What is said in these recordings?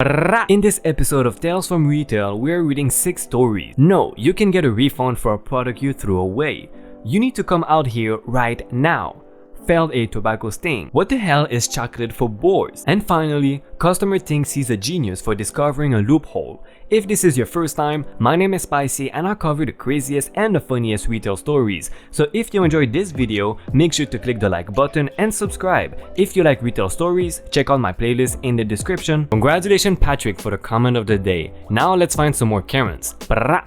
In this episode of Tales from Retail, we're reading 6 stories. No, you can get a refund for a product you threw away. You need to come out here right now. Failed a tobacco sting. What the hell is chocolate for boys? And finally, customer thinks he's a genius for discovering a loophole. If this is your first time, my name is Spicey and I cover the craziest and the funniest retail stories. So if you enjoyed this video, make sure to click the like button and subscribe. If you like retail stories, check out my playlist in the description. Congratulations Patrick for the comment of the day. Now let's find some more Karens.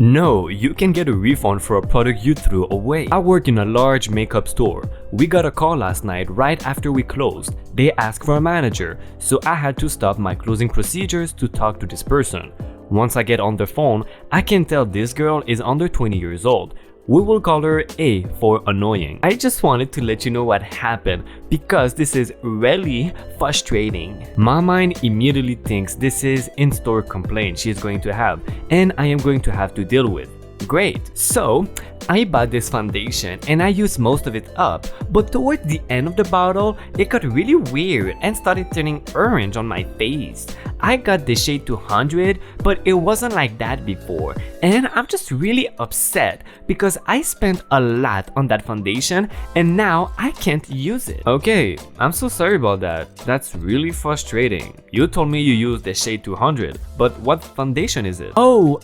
No, you can get a refund for a product you threw away. I work in a large makeup store. We got a call last night right after we closed. They asked for a manager, so I had to stop my closing procedures to talk to this person. Once I get on the phone, I can tell this girl is under 20 years old. We will call her A for annoying. I just wanted to let you know what happened because this is really frustrating. My mind immediately thinks this is in-store complaint she's going to have and I am going to have to deal with. Great. So I bought this foundation and I used most of it up, but towards the end of the bottle, it got really weird and started turning orange on my face. I got the shade 200, but it wasn't like that before, and I'm just really upset because I spent a lot on that foundation and now I can't use it. Okay, I'm so sorry about that. That's really frustrating. You told me you used the shade 200, but what foundation is it? Oh,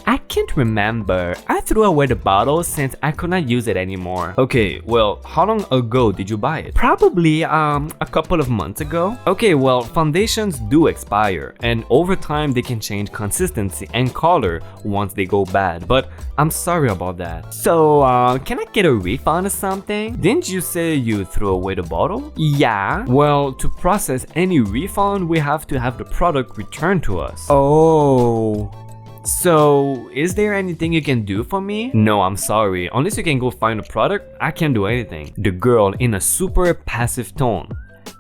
I can't remember. I threw away the bottle since I could not use it anymore. Okay, well, how long ago did you buy it? Probably a couple of months ago. Okay, well, foundations do expire and over time they can change consistency and color once they go bad, but I'm sorry about that. So, can I get a refund or something? Didn't you say you threw away the bottle? Yeah. Well, to process any refund, we have to have the product returned to us. Oh. So, is there anything you can do for me? No, I'm sorry. Unless you can go find a product, I can't do anything. The girl in a super passive tone.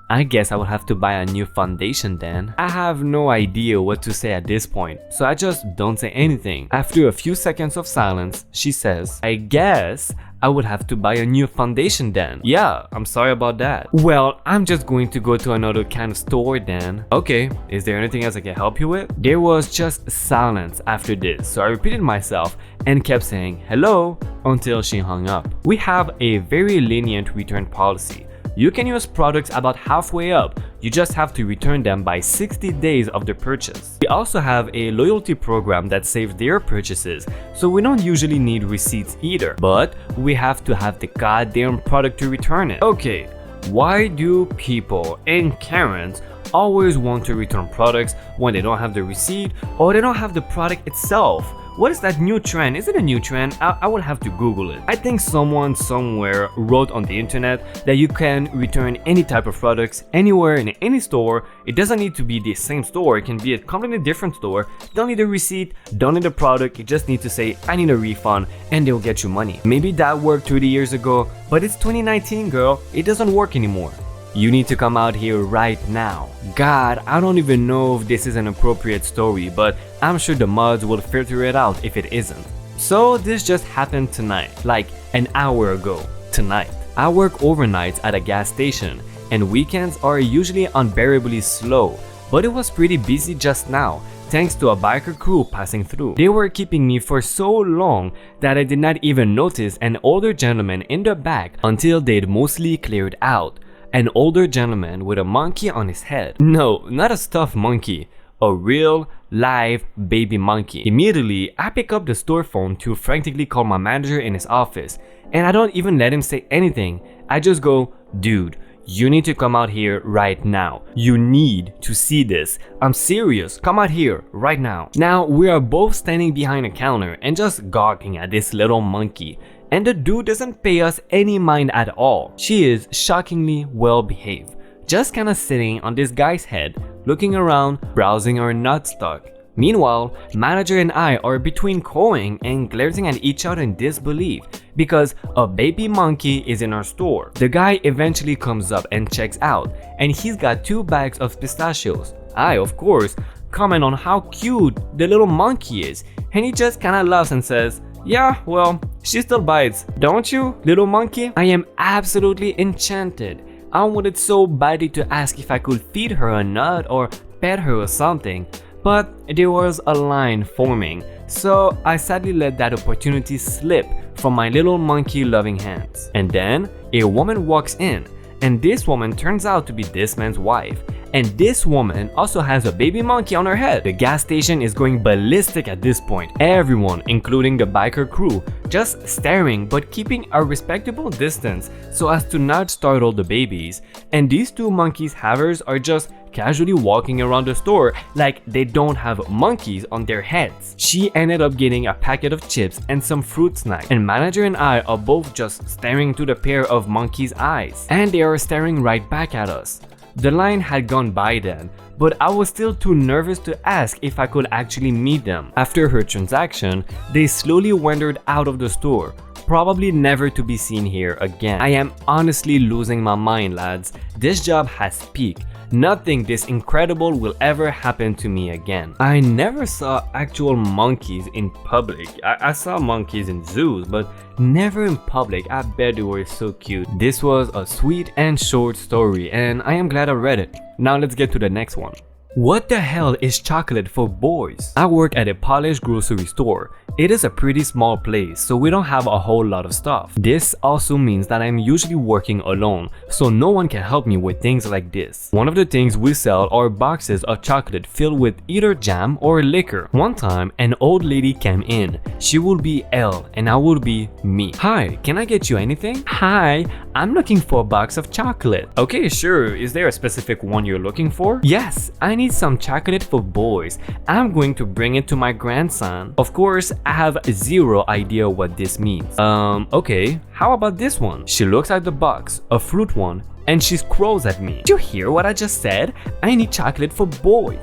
I guess I will have to buy a new foundation then. I have no idea what to say at this point, so I just don't say anything. After a few seconds of silence, she says, I guess I would have to buy a new foundation then. Yeah, I'm sorry about that. Well, I'm just going to go to another kind of store then. Okay, is there anything else I can help you with? There was just silence after this, so I repeated myself and kept saying hello until she hung up. We have a very lenient return policy. You can use products about halfway up, you just have to return them by 60 days of the purchase. We also have a loyalty program that saves their purchases, so we don't usually need receipts either, but we have to have the goddamn product to return it. Okay, why do people and Karens always want to return products when they don't have the receipt or they don't have the product itself? What is that new trend? Is it a new trend? I will have to Google it. I think someone somewhere wrote on the internet that you can return any type of products anywhere in any store. It doesn't need to be the same store. It can be a completely different store. Don't need a receipt, don't need a product. You just need to say, I need a refund, and they'll get you money. Maybe that worked 30 years ago, but it's 2019, girl. It doesn't work anymore. You need to come out here right now. God, I don't even know if this is an appropriate story, but I'm sure the mods will filter it out if it isn't. So this just happened tonight, like an hour ago, tonight. I work overnights at a gas station, and weekends are usually unbearably slow, but it was pretty busy just now, thanks to a biker crew passing through. They were keeping me for so long that I did not even notice an older gentleman in the back until they'd mostly cleared out. An older gentleman with a monkey on his head. No, not a stuffed monkey. A real, live baby monkey. Immediately, I pick up the store phone to frantically call my manager in his office. And I don't even let him say anything. I just go, dude, you need to come out here right now. You need to see this. I'm serious. Come out here right now. Now, we are both standing behind a counter and just gawking at this little monkey. And the dude doesn't pay us any mind at all. She is shockingly well behaved, just kinda sitting on this guy's head, looking around, browsing our nutstock. Meanwhile, manager and I are between cawing and glaring at each other in disbelief because a baby monkey is in our store. The guy eventually comes up and checks out, and he's got 2 bags of pistachios. I, of course, comment on how cute the little monkey is, and he just kinda laughs and says, yeah, well, she still bites, don't you, little monkey? I am absolutely enchanted. I wanted so badly to ask if I could feed her a nut or pet her or something, but there was a line forming, so I sadly let that opportunity slip from my little monkey loving hands. And then a woman walks in, and this woman turns out to be this man's wife. And this woman also has a baby monkey on her head. The gas station is going ballistic at this point. Everyone, including the biker crew, just staring but keeping a respectable distance so as to not startle the babies. And these two monkeys havers are just casually walking around the store like they don't have monkeys on their heads. She ended up getting a packet of chips and some fruit snacks, and manager and I are both just staring into the pair of monkeys' eyes. And they are staring right back at us. The line had gone by then, but I was still too nervous to ask if I could actually meet them. After her transaction, they slowly wandered out of the store, probably never to be seen here again. I am honestly losing my mind, lads. This job has peaked. Nothing this incredible will ever happen to me again. I never saw actual monkeys in public. I saw monkeys in zoos, but never in public. I bet they were so cute. This was a sweet and short story, and I am glad I read it. Now let's get to the next one. What the hell is chocolate for boys? I work at a polished grocery store. It is a pretty small place, so we don't have a whole lot of stuff. This also means that I'm usually working alone, so no one can help me with things like this. One of the things we sell are boxes of chocolate filled with either jam or liquor. One time, an old lady came in. She would be L and I would be me. Hi, can I get you anything? Hi, I'm looking for a box of chocolate. Okay, sure. Is there a specific one you're looking for? Yes, I need some chocolate for boys. I'm going to bring it to my grandson. Of course, I have zero idea what this means. Okay, how about this one? She looks at the box, a fruit one, and she scrolls at me. Did you hear what I just said? I need chocolate for boys.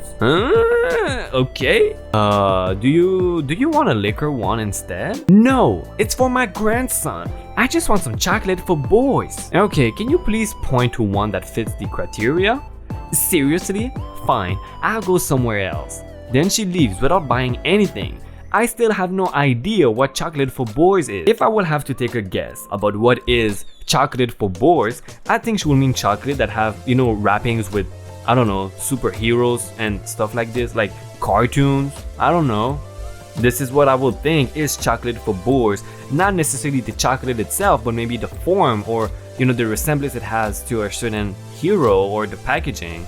Okay. Do you want a liquor one instead? No, it's for my grandson. I just want some chocolate for boys. Okay, can you please point to one that fits the criteria? Seriously? Fine, I'll go somewhere else. Then she leaves without buying anything. I still have no idea what chocolate for boys is. If I will have to take a guess about what is chocolate for boys, I think she will mean chocolate that have, wrappings with, I don't know, superheroes and stuff like this, like cartoons. I don't know. This is what I would think is chocolate for boys. Not necessarily the chocolate itself, but maybe the form or, the resemblance it has to a certain hero or the packaging,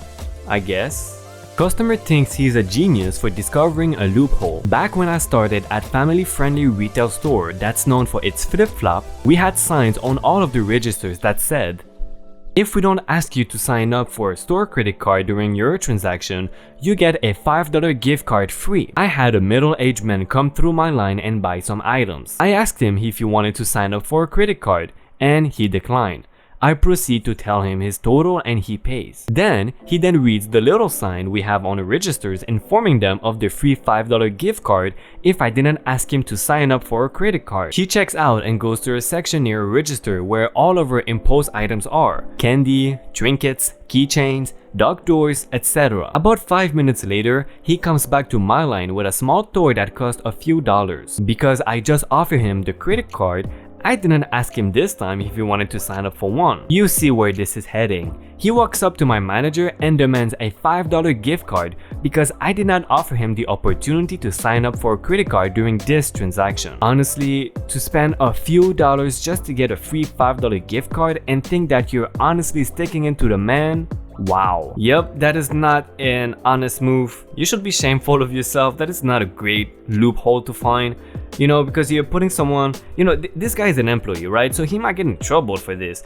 I guess. Customer thinks he's a genius for discovering a loophole. Back when I started at family-friendly retail store that's known for its flip-flop, we had signs on all of the registers that said, if we don't ask you to sign up for a store credit card during your transaction, you get a $5 gift card free. I had a middle-aged man come through my line and buy some items. I asked him if he wanted to sign up for a credit card, and he declined. I proceed to tell him his total and he pays. He then reads the little sign we have on the registers informing them of the free $5 gift card if I didn't ask him to sign up for a credit card. He checks out and goes to a section near a register where all of our imposed items are: candy, trinkets, keychains, dog toys, etc. About 5 minutes later, he comes back to my line with a small toy that cost a few dollars. Because I just offered him the credit card, I didn't ask him this time if he wanted to sign up for one. You see where this is heading. He walks up to my manager and demands a $5 gift card because I did not offer him the opportunity to sign up for a credit card during this transaction. Honestly, to spend a few dollars just to get a free $5 gift card and think that you're honestly sticking into the man? Wow. Yep, that is not an honest move. You should be shameful of yourself. That is not a great loophole to find. Because you're putting someone, this guy is an employee, right? So he might get in trouble for this.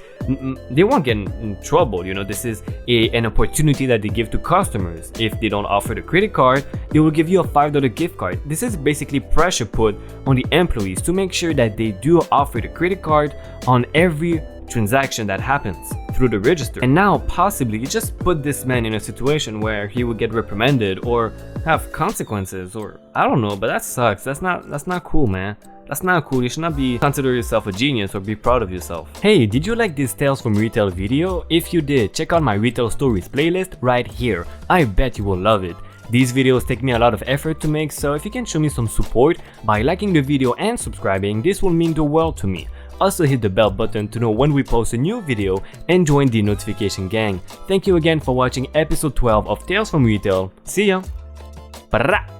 They won't get in trouble, this is an opportunity that they give to customers. If they don't offer the credit card, they will give you a $5 gift card. This is basically pressure put on the employees to make sure that they do offer the credit card on every transaction that happens through the register. And now possibly you just put this man in a situation where he would get reprimanded or have consequences, or I don't know, but that sucks. That's not cool, man. That's not cool. You should not consider yourself a genius or be proud of yourself. Hey, did you like this Tales from Retail video? If you did, check out my Retail Stories playlist right here. I bet you will love it. These videos take me a lot of effort to make, so if you can show me some support by liking the video and subscribing, this will mean the world to me. Also hit the bell button to know when we post a new video and join the notification gang. Thank you again for watching episode 12 of Tales from Retail. See ya! PRAAAAAA.